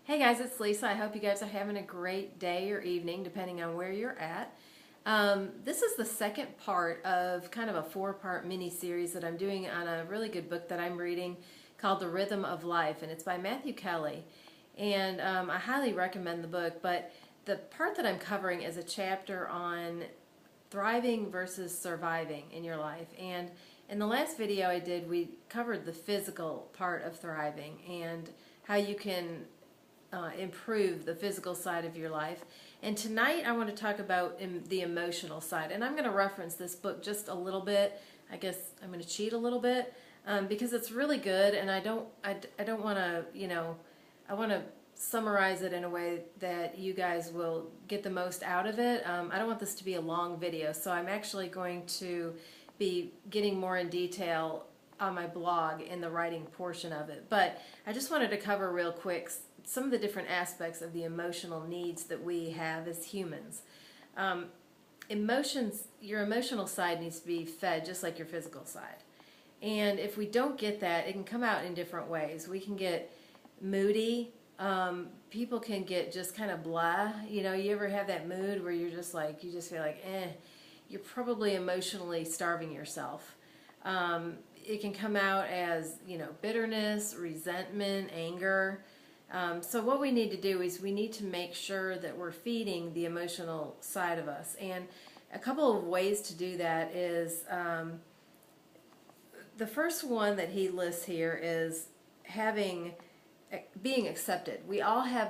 Hey guys, it's Lisa. I hope you guys are having a great day or evening, depending on where you're at. This is the second part of kind of a four-part mini-series that I'm doing on a really good book that I'm reading called The Rhythm of Life, and it's by Matthew Kelly. And I highly recommend the book, but the part that I'm covering is a chapter on thriving versus surviving in your life. And in the last video I did, we covered the physical part of thriving and how you can improve the physical side of your life. And tonight I want to talk about the emotional side. And I'm going to reference this book just a little bit. I guess I'm going to cheat a little bit because it's really good, and I don't want to, I want to summarize it in a way that you guys will get the most out of it. I don't want this to be a long video, so I'm actually going to be getting more in detail on my blog in the writing portion of it. But I just wanted to cover real quick some of the different aspects of the emotional needs that we have as humans. Your emotional side needs to be fed just like your physical side. And if we don't get that, it can come out in different ways. We can get moody. People can get just kind of blah. You ever have that mood where you're just like, you just feel like, you're probably emotionally starving yourself. It can come out as, bitterness, resentment, anger. So what we need to do is we need to make sure that we're feeding the emotional side of us. And a couple of ways to do that is, the first one that he lists here is being accepted. We all have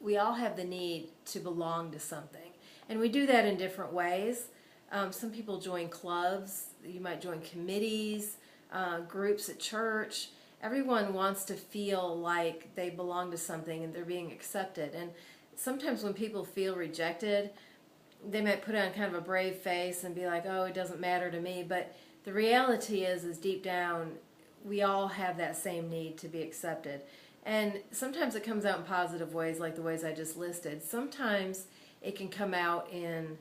the need to belong to something. And we do that in different ways. Some people join clubs, you might join committees, groups at church. Everyone wants to feel like they belong to something and they're being accepted. And sometimes when people feel rejected, they might put on kind of a brave face and be like, oh, it doesn't matter to me. But the reality is deep down, we all have that same need to be accepted. And sometimes it comes out in positive ways, like the ways I just listed. Sometimes it can come out in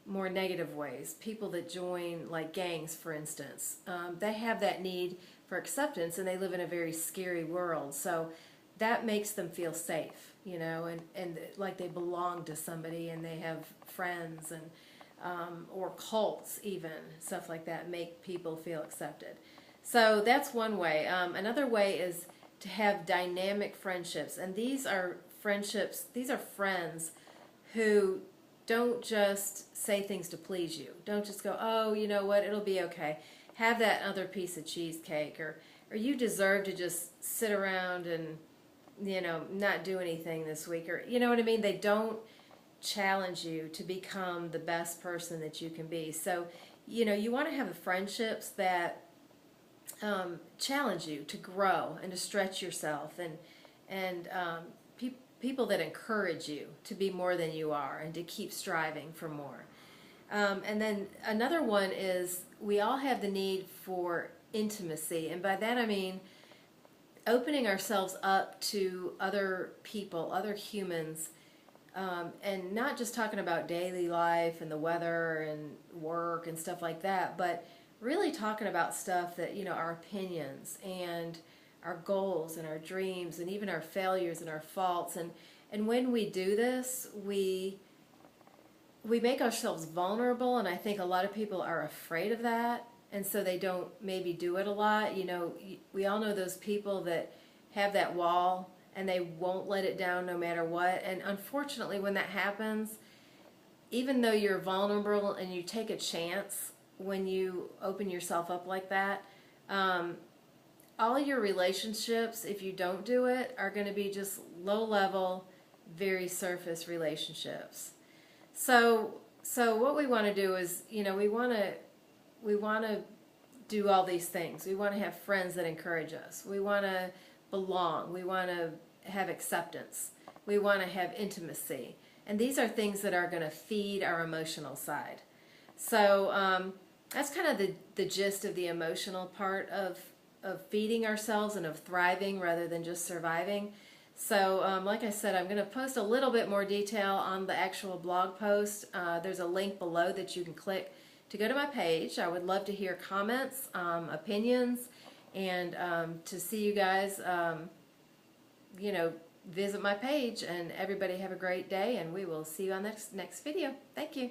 more negative ways. People that join like gangs, for instance, they have that need for acceptance, and they live in a very scary world. So that makes them feel safe, and like they belong to somebody, and they have friends, and or cults even, stuff like that make people feel accepted. So that's one way. Another way is to have dynamic friendships, and these are friendships, these are friends who don't just say things to please you. Don't just go, oh, you know what, it'll be okay. Have that other piece of cheesecake, or you deserve to just sit around and, not do anything this week, or, you know what I mean? They don't challenge you to become the best person that you can be. So, you want to have the friendships that challenge you to grow and to stretch yourself, and people that encourage you to be more than you are and to keep striving for more. And then another one is we all have the need for intimacy, and by that I mean opening ourselves up to other people, other humans, and not just talking about daily life and the weather and work and stuff like that, but really talking about stuff that, our opinions and our goals and our dreams and even our failures and our faults. And when we do this, we make ourselves vulnerable, and I think a lot of people are afraid of that, and so they don't maybe do it a lot. We all know those people that have that wall and they won't let it down no matter what. And unfortunately, when that happens, even though you're vulnerable and you take a chance when you open yourself up like that, all your relationships, if you don't do it, are going to be just low level, very surface relationships. So what we want to do is, we want to do all these things. We want to have friends that encourage us. We want to belong. We want to have acceptance. We want to have intimacy. And these are things that are going to feed our emotional side. So that's kind of the gist of the emotional part of feeding ourselves and of thriving rather than just surviving. So like I said, I'm going to post a little bit more detail on the actual blog post. There's a link below that you can click to go to my page. I would love to hear comments, opinions, and to see you guys, visit my page, and everybody have a great day, and we will see you on next video. Thank you.